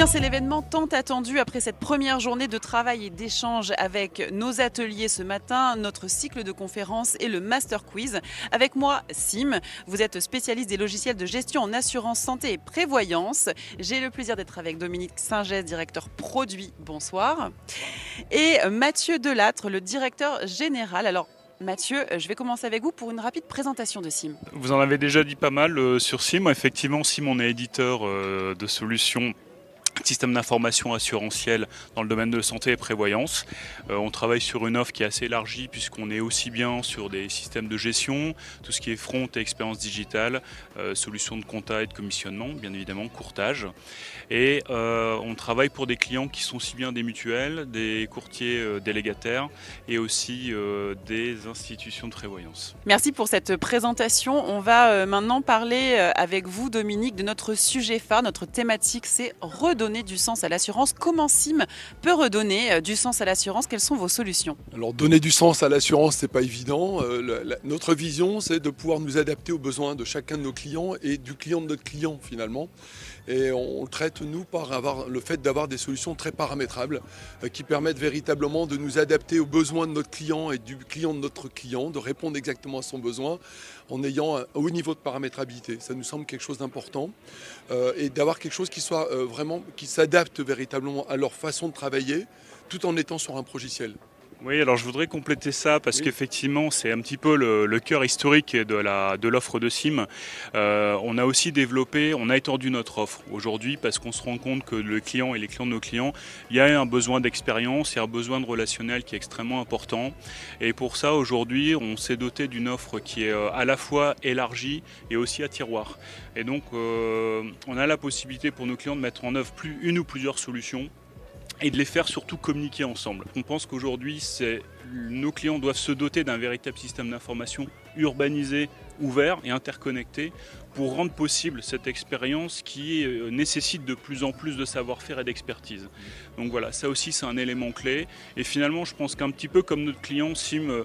bien, c'est l'événement tant attendu après cette première journée de travail et d'échange avec nos ateliers ce matin, notre cycle de conférences et le Master Quiz. Avec moi, Sim, vous êtes spécialiste des logiciels de gestion en assurance santé et prévoyance. J'ai le plaisir d'être avec Dominique Saint-Gès, directeur produit. Bonsoir. Et Mathieu Delattre, le directeur général. Alors, Mathieu, je vais commencer avec vous pour une rapide présentation de Sim. Vous en avez déjà dit pas mal sur SIM. Effectivement, SIM, on est éditeur de solutions système d'information assurantiel dans le domaine de santé et prévoyance. On travaille sur une offre qui est assez élargie puisqu'on est aussi bien sur des systèmes de gestion, tout ce qui est front et expérience digitale, solutions de compta et de commissionnement, bien évidemment, courtage. Et on travaille pour des clients qui sont aussi bien des mutuelles, des courtiers délégataires et aussi des institutions de prévoyance. Merci pour cette présentation. On va maintenant parler avec vous, Dominique, de notre sujet phare. Notre thématique, c'est redonner du sens à l'assurance. Comment Sim peut redonner du sens à l'assurance? Quelles sont vos solutions? Alors donner du sens à l'assurance, c'est pas évident. Notre vision, c'est de pouvoir nous adapter aux besoins de chacun de nos clients et du client de notre client finalement. Et on traite, nous, par le fait d'avoir des solutions très paramétrables qui permettent véritablement de nous adapter aux besoins de notre client et du client de notre client, de répondre exactement à son besoin en ayant un haut niveau de paramétrabilité. Ça nous semble quelque chose d'important et d'avoir quelque chose qui soit vraiment, qui s'adapte véritablement à leur façon de travailler tout en étant sur un logiciel. Oui, alors je voudrais compléter ça parce Oui. qu'effectivement c'est un petit peu le cœur historique de l'offre de SIM. On a aussi développé, on a étendu notre offre aujourd'hui parce qu'on se rend compte que le client et les clients de nos clients, il y a un besoin d'expérience et un besoin de relationnel qui est extrêmement important. Et pour ça aujourd'hui on s'est doté d'une offre qui est à la fois élargie et aussi à tiroir. Et donc on a la possibilité pour nos clients de mettre en œuvre une ou plusieurs solutions et de les faire surtout communiquer ensemble. On pense qu'aujourd'hui, nos clients doivent se doter d'un véritable système d'information urbanisé, ouvert et interconnecté pour rendre possible cette expérience qui nécessite de plus en plus de savoir-faire et d'expertise. Donc voilà, ça aussi c'est un élément clé. Et finalement, je pense qu'un petit peu comme notre client, Sim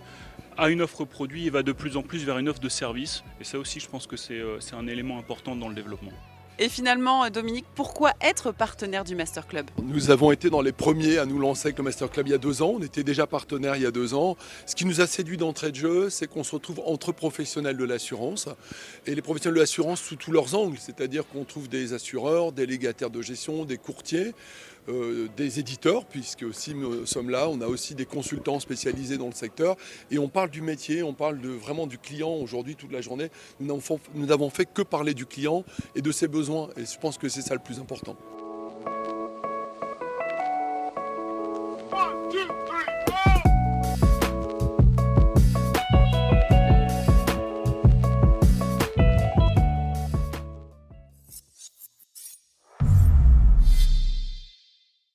a une offre produit et va de plus en plus vers une offre de service. Et ça aussi, je pense que c'est un élément important dans le développement. Et finalement, Dominique, pourquoi être partenaire du Master Club? Nous avons été dans les premiers à nous lancer avec le Master Club il y a 2 ans. On était déjà partenaires il y a 2 ans. Ce qui nous a séduit d'entrée de jeu, c'est qu'on se retrouve entre professionnels de l'assurance et les professionnels de l'assurance sous tous leurs angles. C'est-à-dire qu'on trouve des assureurs, des délégataires de gestion, des courtiers, des éditeurs, puisque aussi nous sommes là. On a aussi des consultants spécialisés dans le secteur. Et on parle du métier, on parle vraiment du client aujourd'hui toute la journée. Nous n'avons fait que parler du client et de ses besoins. Et je pense que c'est ça le plus important.